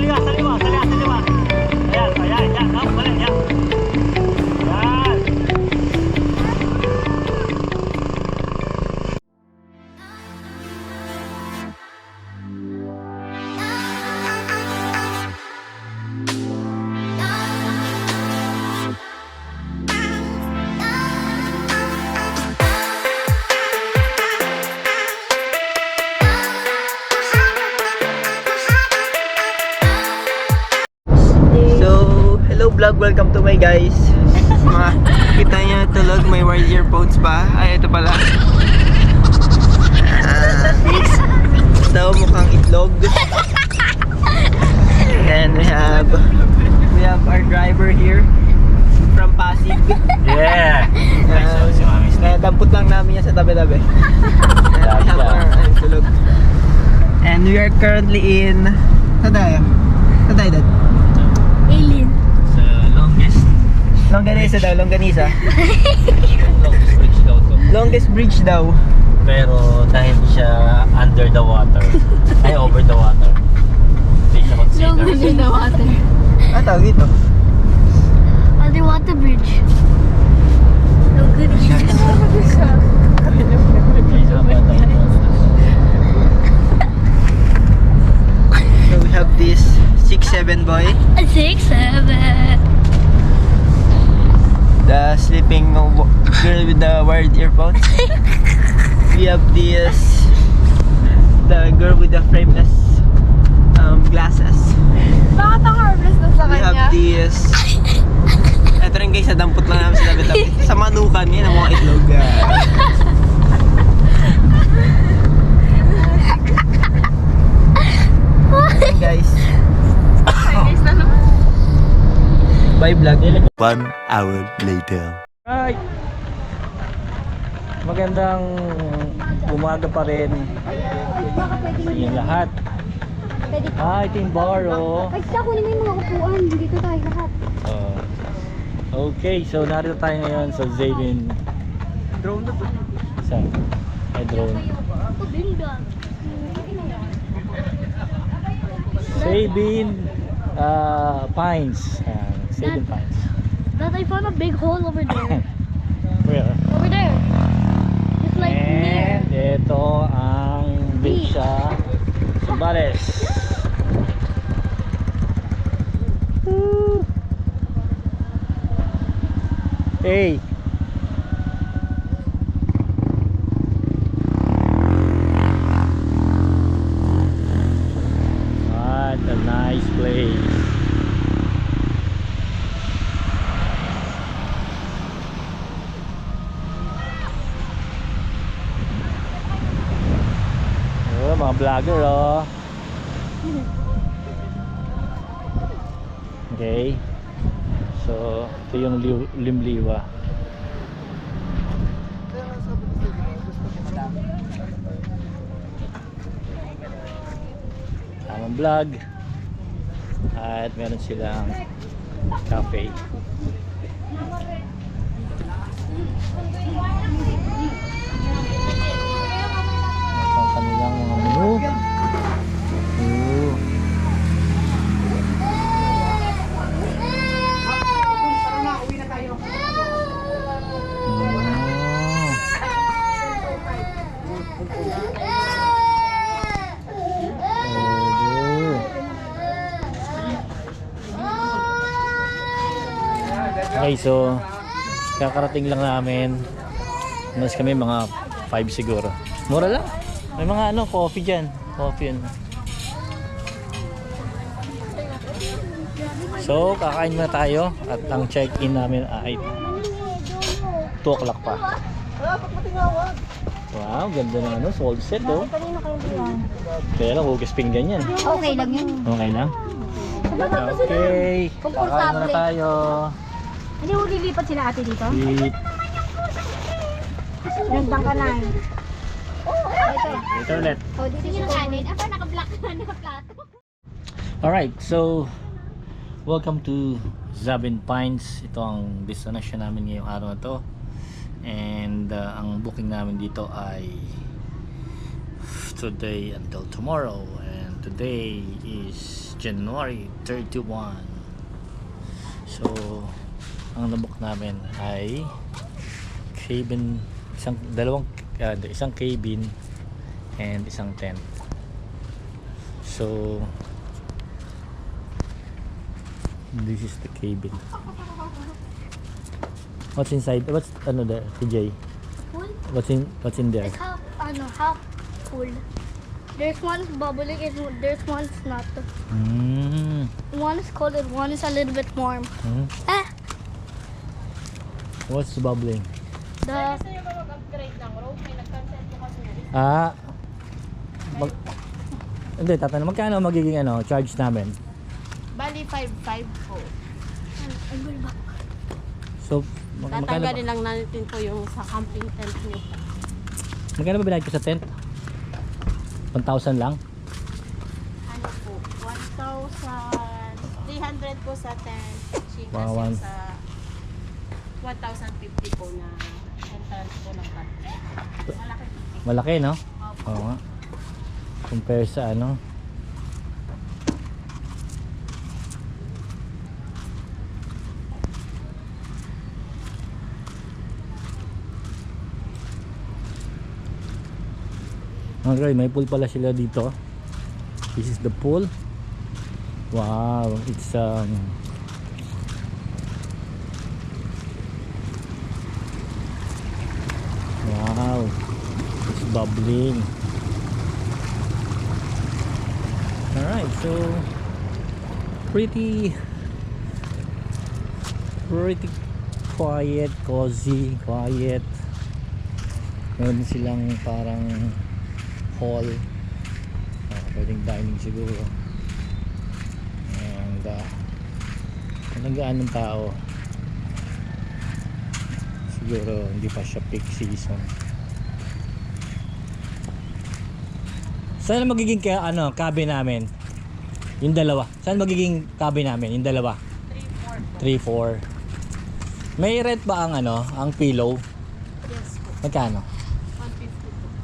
liwa, sa liwa, sa liwa, sa liwa. Ayan, ayan, ayan. Oh, balik, ayan. Ayan. Hello vlog, welcome to my guys. Kita niyo tulog, may wired earphones pa. Ay, ito pala. Ito mukhang itlog. And we have our driver here from Pasig. Yeah. Kaya dampot lang namin yan sa tabi-tabi. And we have our tulog. And we are currently in Saan tayo, Dad? Alien. Longganisa daw, Longganisa. Longest bridge daw to. Longest bridge daw. Pero dahil siya under the water, ay over the water, hindi siya Long considered. in the water. Ah, tawag dito. Underwater bridge. Long good So we have this 6'7" boy. 6, 7. The sleeping girl with the wired earphones. We have this the girl with the frameless glasses. Bakit ang harmless na sa We have kanya? this ito rin guys, dampot lang namin sa tabi-tabi. Sa manukan yan ang mga itlog. Ayan, guys. Bye vlog. 1 hour later. Right. Magandang umaga pa rin sa inyong lahat. Pwede pa. Ah, ito yung bar, oh. Ay, sa kunin mo yung mga upuan. Dito tayo lahat. Okay, so narito tayo ngayon sa Zabin. Drone na to. Saan? Ay, drone. Sabin Pines. Sabin Pines. Dad, I found a big hole over there. Where? Over there. Just like near. And ito ang beach sa Zambales. Hey. What a nice place. Oh, mga vlogger, oh. Okay. So, ito yung Limliwa. Tamang vlog. At meron silang cafe. Ito ang kanilang mga menu. Okay, so kakarating lang namin. Mas kami mga 5 siguro. Mura lang. May mga coffee dyan. Coffee yan. So, kakain muna tayo. At ang check-in namin ay 2 o'clock pa. Wow, ganda ng sold set, oh. Kaya lang, hugas pinggan yan. Okay lang yun. Okay lang? Okay. Kakain muna tayo. Hindi mo lilipat sila ate dito? Eat. Nagdang ka na eh. Ito ulit. O, dito yung kanin. Apa, naka-black na naka-plato. Alright, so welcome to Zabin Pines. Ito ang destination namin ngayong araw na to. And ang booking namin dito ay today until tomorrow. And today is January 31. So ang nabok namin ay cabin, isang cabin and isang tent. So this is the cabin. What's inside? What's there, TJ? Pool? What's in there? It's half full. There's one bubbling and there's one's not. One is cold and one is a little bit warm. Ah! What's bubbling? The Hindi, tatanong, magkano magiging charge namin? Bali 5.5 po. So, Tatanggalin lang natin po yung sa camping tent niyo. magkano ba binayad ko sa tent? 1,000 lang? Ano po? 1,300 po sa tent. Chikas Wow, sa 1,050 po na entrance po ng tent. Malaki po. Malaki, no? Oo nga. Compare sa Okay, may pool pala sila dito. This is the pool. Wow, it's wow, it's bubbling. Alright, so pretty quiet, cozy, quiet. Meron silang parang hall, pwedeng dining siguro, and nanggaan ng tao siguro, hindi pa siya peak season. Saan magiging cabin namin? Yung dalawa, saan magiging cabin namin? Yung dalawa? 3-4. May rent ba ang ang pillow? Yes po. Magkano?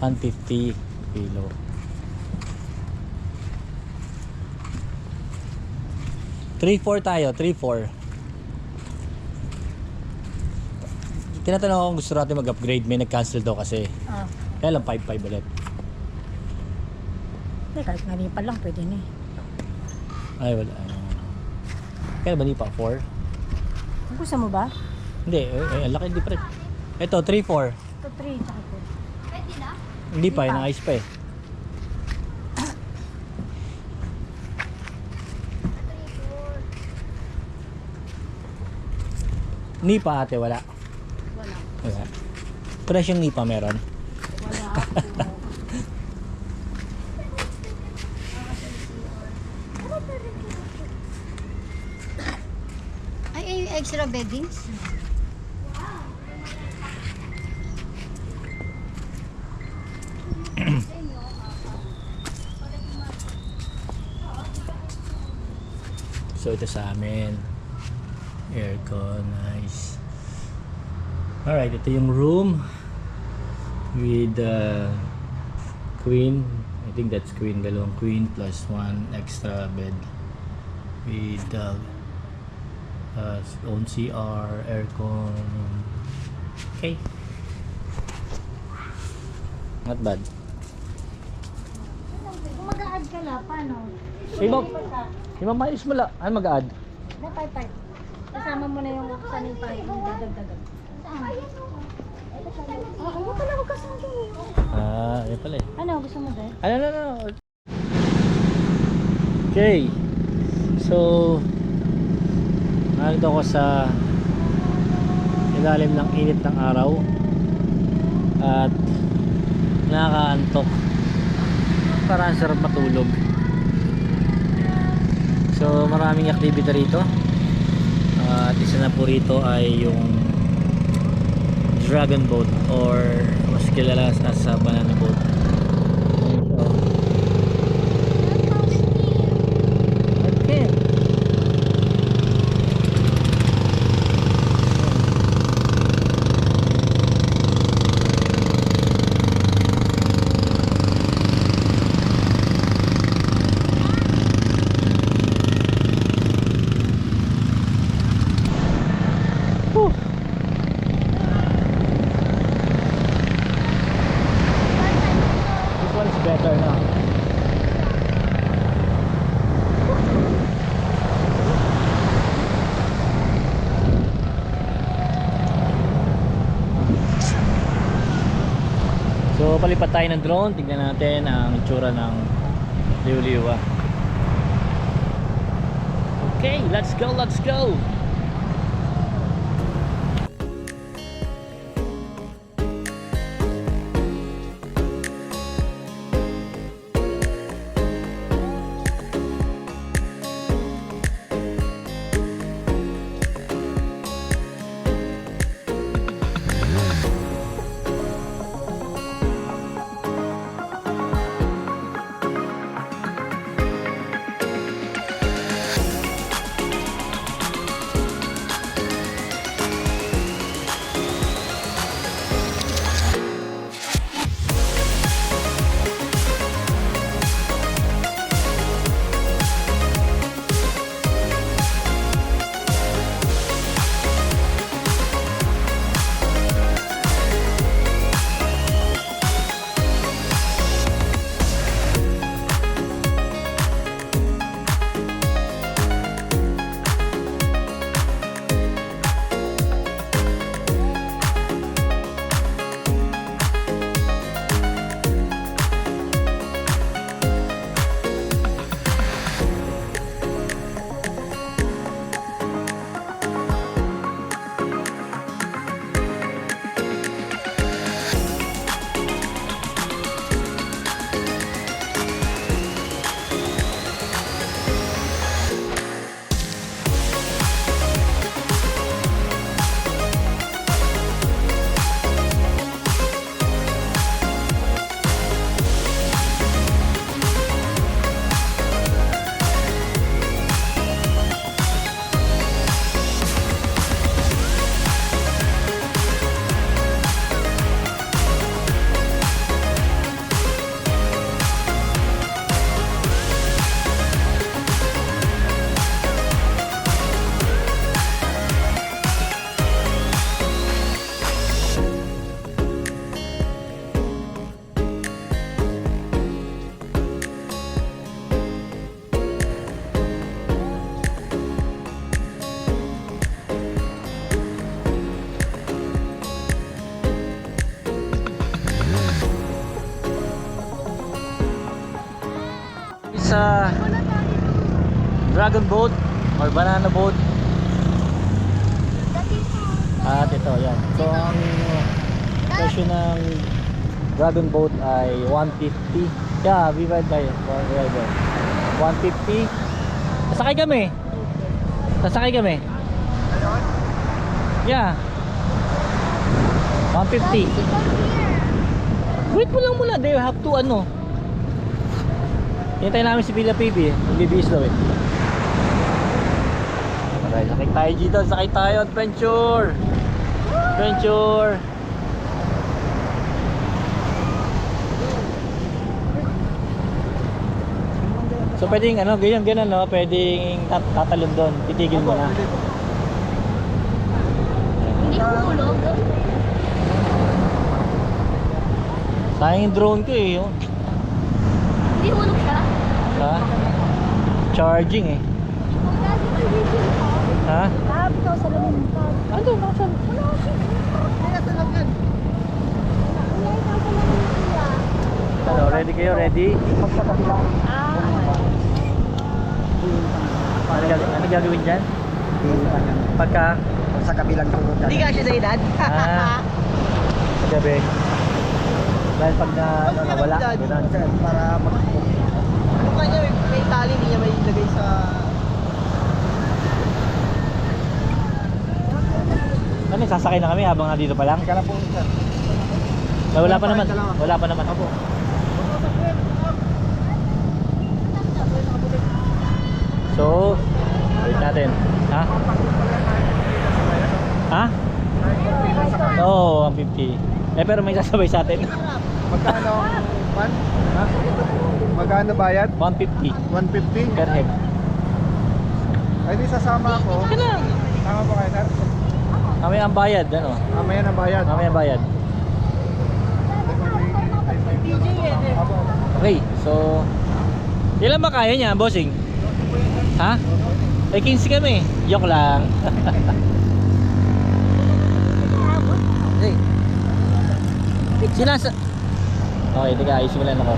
150 po. 150 pillow. Tayo, 3-4. Tinatanong ako kung gusto natin mag-upgrade. May nag-cancel daw kasi. Kaya lang 5-5 ulit. Hindi, kahit nalipan lang, pwede na eh. Ay, wala. Kaya ba di pa? 4? Kung gusto mo ba? Hindi, ang laki di pa rin. Ito, 3-4. Ito 3, tsaka 4. Pwede na? Hindi pa, inaayos pa eh. Nipa ate, wala. Wala. Presyong nipa meron. Ay, extra beddings? So ito sa amin, aircon, nice. Alright, ito yung room with queen. I think that's queen, dalawang queen plus one extra bed with own CR, aircon. Okay, not bad. Kung mag-a-add ka na, paano? Si Mama is mala. Ano mag-add? Na 5-5. Kasama mo na yung saning pa, yung dadagdagan. Saan? Oo, pala ko kasama doon. Yan pala eh. Ano, gusto mo dahil? No. Okay. So, nandito ako sa ilalim ng init ng araw at nakakaantok. Parang sarap matulog. So, maraming activity rito. At isa na po rito ay yung dragon boat or mas kilala as banana boat. Okay. palipad tayo ng drone. Tignan natin ang itsura ng Liuliwa. Okay, let's go, let's go. Sa dragon boat or banana boat. At ito, yan. So ang presyo ng dragon boat ay 150. Yeah, divide by 150. Sasakay kami. Sasakay kami. Yeah. 150. Wait mo lang muna. They have to ano. Hintayin namin si Villa PB. Magbibihis daw eh. Alright, sakay tayo dito. Sakay tayo. Adventure. Adventure. So pwedeng ano, ganyan no, pwedeng tatalon doon. Titigil mo na. Hindi hulog. Sayang yung drone ko eh. Hindi hulog siya. Ha? Charging eh. Ha? Kahap ikaw sa lamin. Ano? Nasa? Ano, ready kayo? Ready? Ano gagawin dyan? Pagka? Sa kabilang tulog. Hindi ka siya sa edad. Gabi. Dahil pag nawala, gano'n. Para mag... Kung kanya may tali, hindi niya may ilagay sa... Ano, sasakay na kami habang dito pa lang? Kala po, sir. Wala pa naman. Wala pa naman. Ako. So, wait natin. Ha? Ha? Oo, 150. Eh pero may sasabay sa atin. Magkano? Man? Ha? Magkano bayad? 150 150? per head. Ay, di sasama ako. Tama po kayo, sir? Mamaya ang bayad, ano? Mamaya na bayad. Mamaya ang bayad. Okay, so ilan ba kaya niya, bossing? Ha? Eh 15 kami. Joke lang. Hey. Okay, teka, ayusin ko lang ako.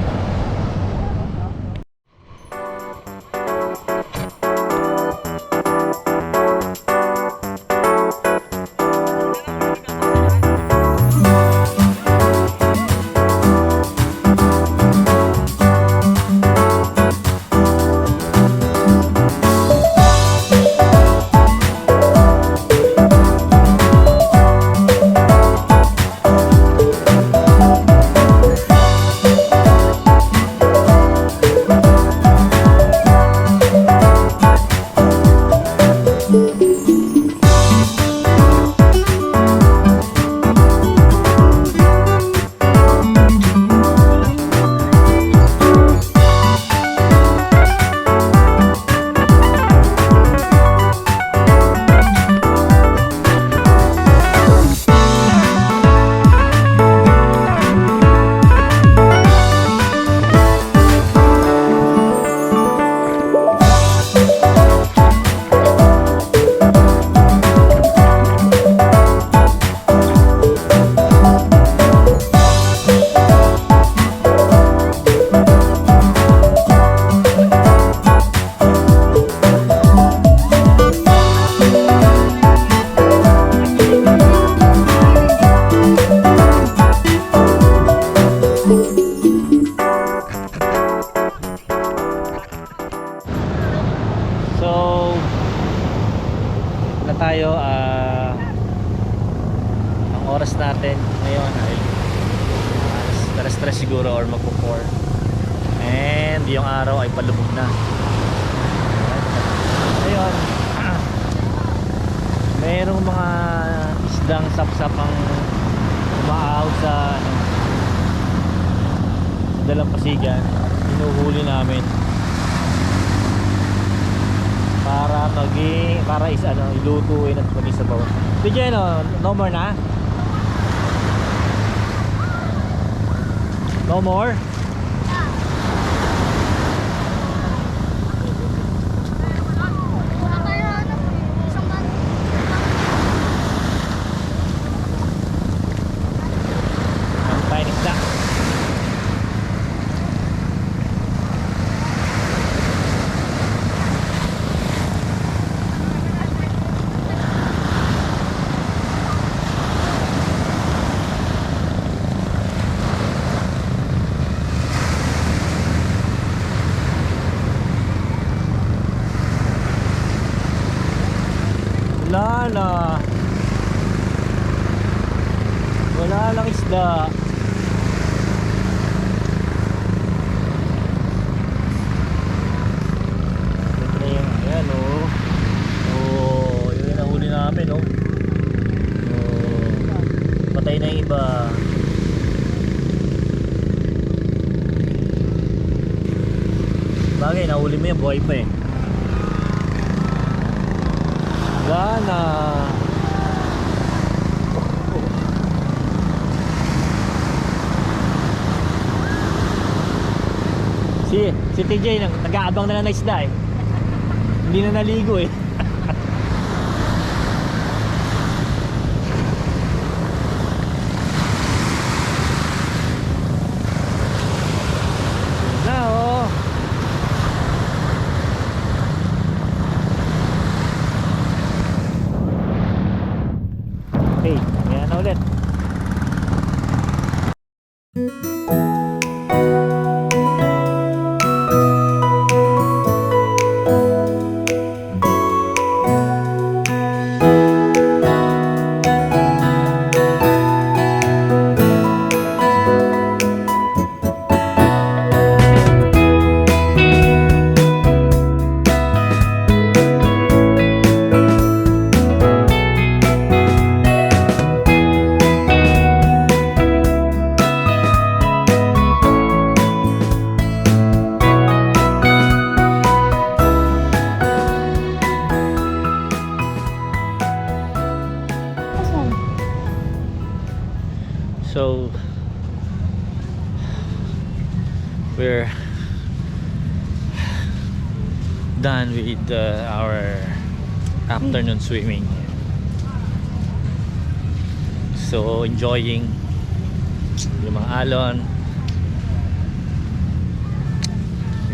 So, na tayo, ang oras natin ngayon ay stress siguro or magpo-4, and yung araw ay palubog na. Ayun, mayroong mga isdang sapsap ang umaahon sa dalampasigan. Hinuhuli namin para ilutuin at maging sabaw. DJ, no more na? No more? Ang tayong isda. Wala lang isda. Ganda yung, ayan yun yung nahuli namin patay na yung iba. Bagay, nahuli mo yung buhay pa eh. Gana. Si TJ nag-aabang na lang ng isda eh. Hindi na naligo eh. Na okay, ayan na ulit. So we're done with our afternoon swimming. So enjoying yung mga alon,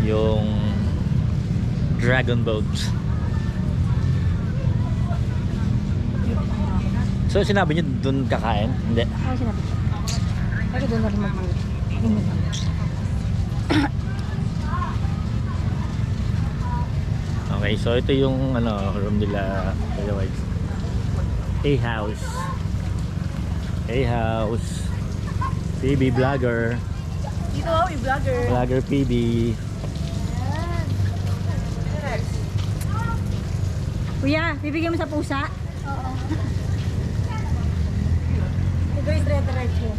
yung dragon boat. So sinabi niyo doon kakain? Hindi. Ay, sinabi ko. Pero doon na rin mag-uwi. Okay, so ito yung ano, room nila. Hey house. Hey house. PB vlogger. Dito, i-vlogger. Vlogger PB. Kuya, bibigyan mo sa pusa? Oo. Ito yung red mo.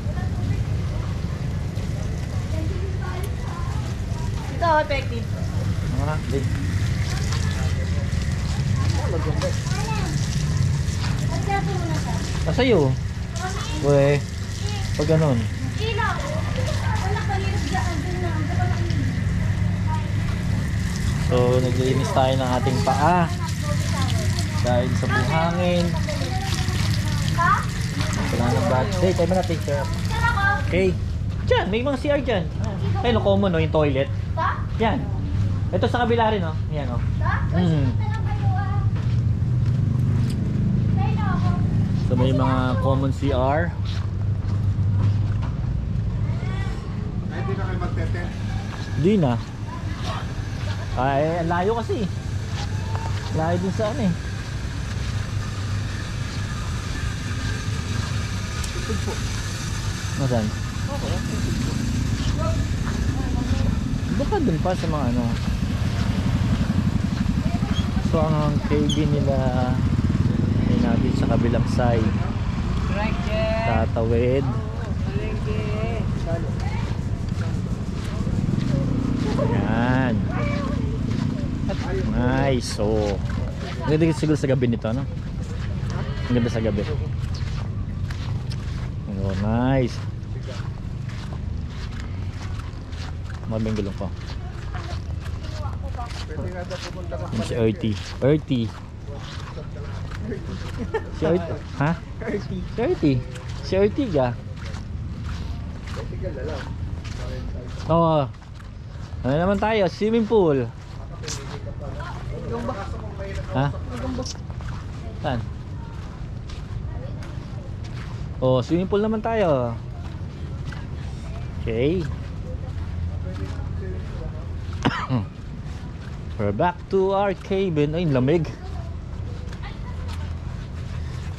Ito, effective. Mga, din. Sa'yo. Uwe. Pag ganun. So, naglinis tayo ng ating paa. Dahil sa buhangin. Wala na ba? Hey, tayo mo na picture. Okay. Diyan, may mga CR dyan. Ayun, no, common, no, yung toilet. Yan. Ito sa kabila rin, no? Yan, no? So, may mga common CR. Hindi na kayo magtete. Di na. Ay, ang layo kasi. Layo din sa ano eh. Nasaan? Baka dun pa sa mga ano. So ang KB nila ay natin sa kabilang side. Tatawid. Ayan. Nice. So ang ganda siguro sa gabi nito, no? Ang ganda sa gabi. Oh, nice. Mabing gulong ko. Yung si Erty. Erty. Si Erty. Ha? Si Erty. Si Ertiga. Oo. Ano naman tayo? Swimming pool. Ha? Saan? Oh, swimming pool naman tayo. Okay. We're back to our cabin. Ay, lamig.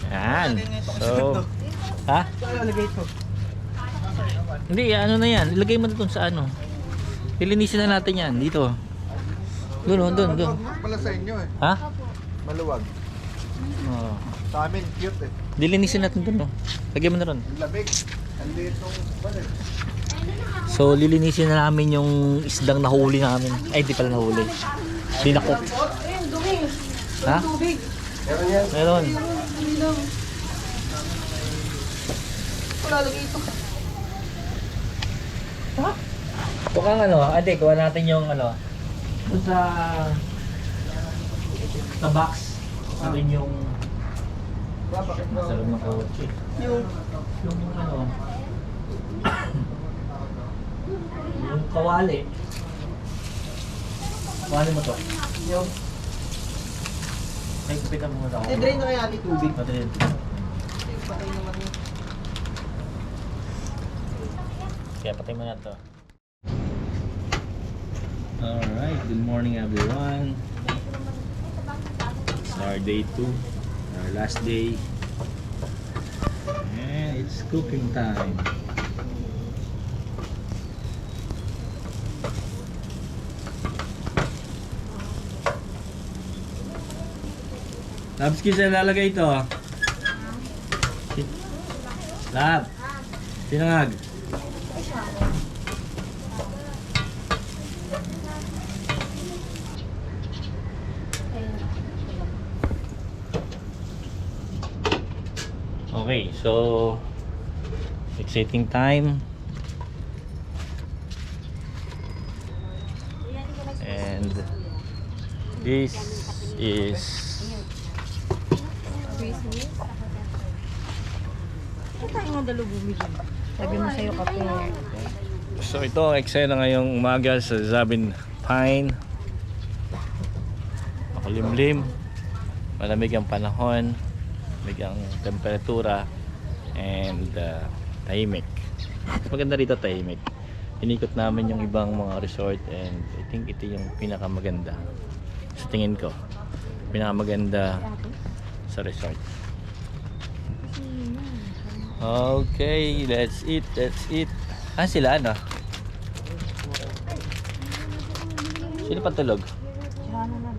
Yan. So, ha? Hindi, ano na yan. Ilagay mo na dun sa ano. Ilinisin na natin yan. Dito. Doon. Maluwag pala sa inyo eh. Ha? Maluwag. Oh. Sa amin, cute eh. Dilinisin natin dun. Lagyan mo na ron. Ang lamig. Ang liit nung balik. So lilinisin na namin yung isdang nahuli namin. Ay, di pala nahuli. Dinakot. Ha? Meron yan. Meron. Ha? Tukang ano, ate, kuha natin yung ano. Doon sa box. Natin yung sa loob ng kotse. Yung ano. Yung kawali. Kawali mo to. Yung, Ay, kupitan mo muna ako. i-drain na kaya natin tubig. Patrin. Patay naman yun. Kaya patay mo na to. Alright, good morning everyone. It's our day 2. Our last day. And it's cooking time. Labs, kisa lalagay ito. Lab. Sinangag. Okay, so exciting time. And this is Sabi mo sa'yo kape. so ito ang eksena ngayong umaga sa Zabin Pine. Makulimlim. Malamig ang panahon. Malamig ang temperatura. And tahimik. Mas maganda rito tahimik. Inikot namin yung ibang mga resort and I think ito yung pinakamaganda sa tingin ko. Pinakamaganda sa resort. Okay, that's it. Ah, sila ano? Sino patulog?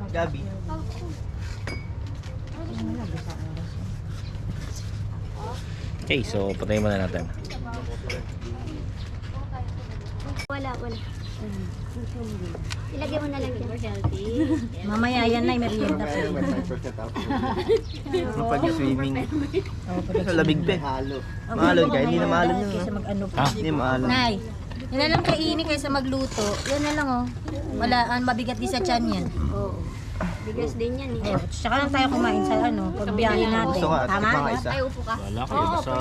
Gabi. Okay, so patayin muna natin. Wala. Ilagay mo na lang dyan. Mamaya yan na, merienda po. Pag-swimming. Sa labig pa. Halo. Mahalon ka, hindi na mahalon yun. Kaysa mag-ano Ah, Hindi mahalon. Nay, yun na lang kainin kaysa magluto. Yan na lang oh. Wala, mabigat din sa tiyan yan. Oo. Bigas din yan eh. Oh, tsaka lang tayo kumain sa ano, pagbiyahe natin. Gusto ka, Tama? tikman ka isa. Ay, upo ka. wala kayo. Basta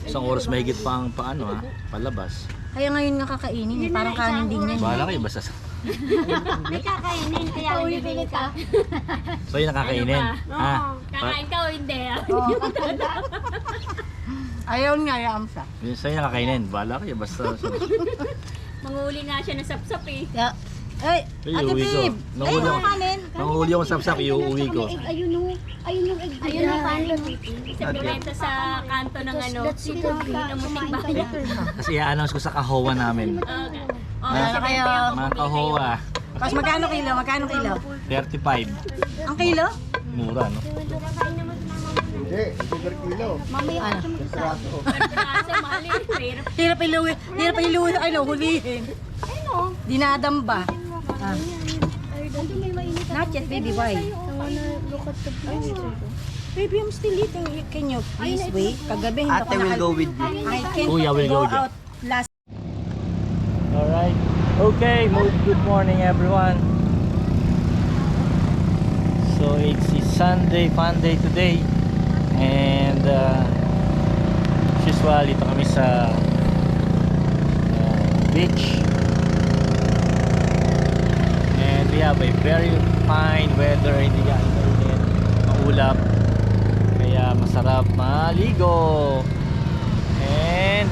isang oras mahigit pang paano palabas. Kaya ngayon nga kakainin eh. Parang kanin din yan. Bahala kayo basta. May kakainin, kaya bibili ka. So yun nakakainin. Ah, Kakain ka o hindi? Ayaw niya, ayaw siya. yun sa'yo nakakainin. Bahala kayo basta. Manghuli nga siya ng sapsap eh. Kaya, ay, Ate Iuwi ko. Babe! Ay, Nahuli ako. kanin. Nanghuli ako sapsap, iuwi ko. Ayun yung egg. Ayun yung kanin. Sa pinenta sa kanto ng ano. Ng muting bahay. Kasi i-announce ko sa kahowa namin. Okay. Wala na kayo. Mga kahowa, Tapos magkano kilo? 35. Ang kilo? Mura, no? Hindi, super kilo. Ano? Traso. Kaso mali. Mahirap. Hirap iluwi, ano, hulihin. Dinadamba. Ah. Not yet, baby, why? Baby, I'm still eating. Can you please wait? Kagabi, hindi Ate will go with you. I can't Kuya will go out last. Alright. Okay, good morning everyone. So it's a Sunday, fun day today. And as usual, dito kami sa beach. And we have a very fine weather. Hindi gaano mainit, maulap. Kaya masarap maligo. And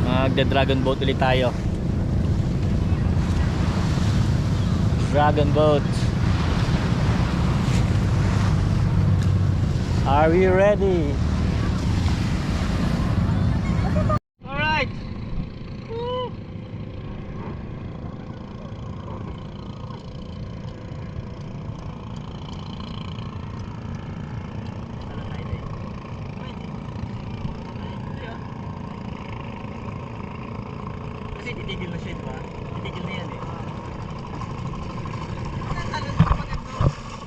magda-dragon boat ulit tayo. Dragon boat. Are we ready? Alright. Kasi titigil na siya, diba? Titigil na yan eh.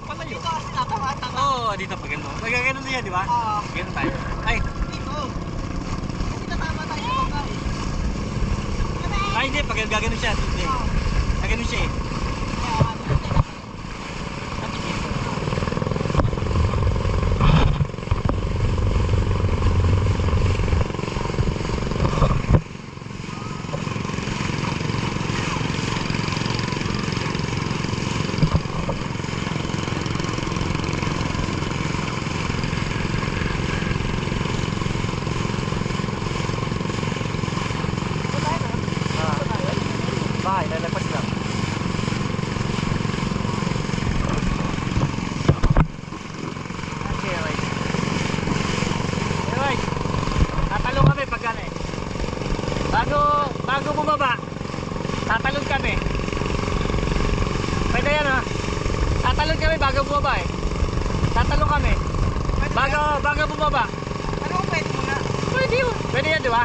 Palayo. Dito kasi natama-tama. Oo, dito pag gano'n. Pag gano'n na yan, diba? Oo. Gano'n tayo. Ay! Dito! Kasi natama tayo sa bagay. Ay, hindi. Pag gano'n siya. Hindi. Gano'n siya eh. Bahay, lalapas lang. Okay, right. Alright. Tatalong kami pag gano'n eh. Bago bumaba, tatalong kami. Pwede yan ha. Tatalong kami bago bumaba eh. Tatalong kami. Bago bumaba. Ano kung pwede muna? Pwede yun. Pwede yan, di ba?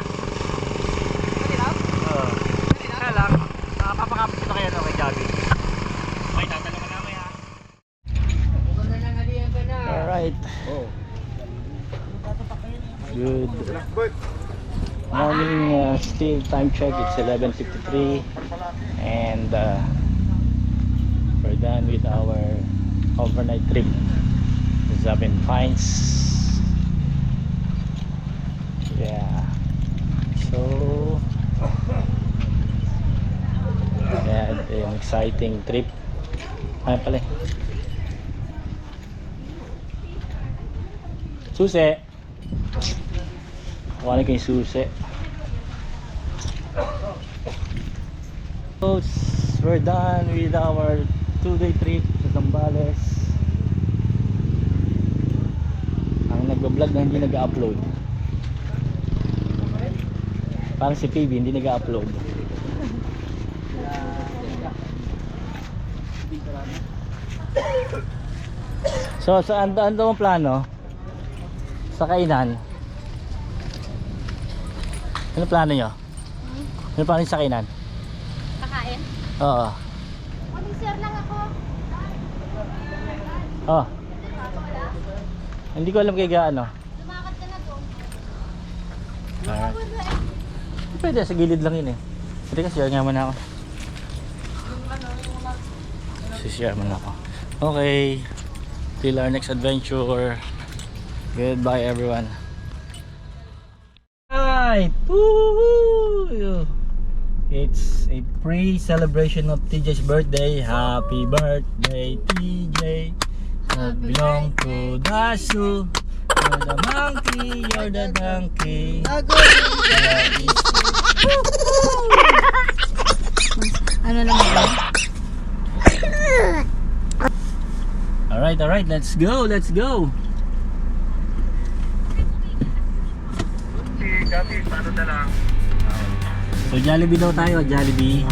Pwede lang? Oo. Kaya lang, papakapit na kayo no, kay Gabi. Okay, tatanong ka namin ha. Alright. Oh. Good Bert. morning, still time check, it's 11:53 and we're done with our overnight trip to Zabin Pines. Yeah, so Kaya ito yung exciting trip. Ay pala. Susi. Kuhanin ko yung susi. So, we're done with our 2-day trip sa Zambales. Ang nagbablog na hindi nag-upload. Parang si PB hindi nag-upload. So, saan mo plano? Sa kainan? Ano plano nyo? Ano plano nyo sa kainan? Kakain? Oo. Sir lang ako. Oh. Hindi ko alam kay gaano. Lumakad ka na doon. Alright. Pwede, sa gilid lang yun eh. Pwede ka, share nga muna ako. Share muna ako. Okay. Till our next adventure. Goodbye everyone. Alright. Woohoo! It's a pre-celebration of TJ's birthday. Happy birthday, TJ. I belong to the zoo. You're the monkey, you're the donkey. Ano naman yun? Alright, let's go, let's go. So Jollibee daw tayo, Jollibee.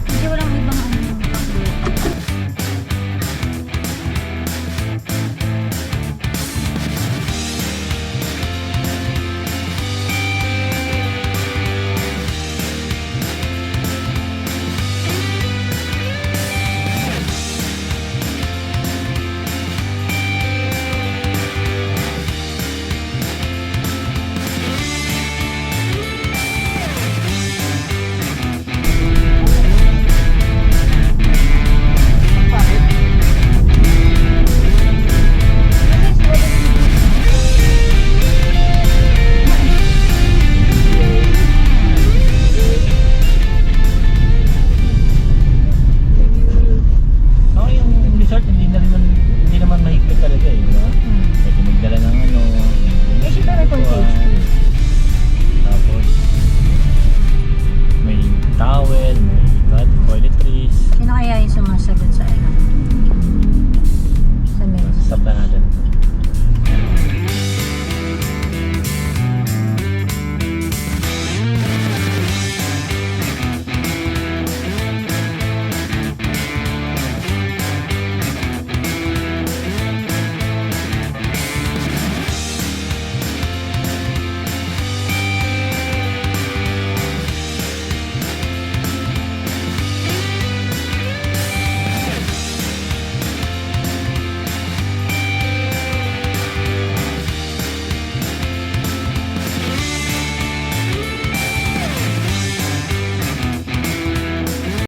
Hindi walang ibang ano. Okay, yung resort hindi naman mahigpit talaga eh, di ba? Pwede magdala ng ano. Eh, siya may contage. Tapos may towel, may toiletries. Sino kaya yung sumasagot sa ano? Sa menu? Sa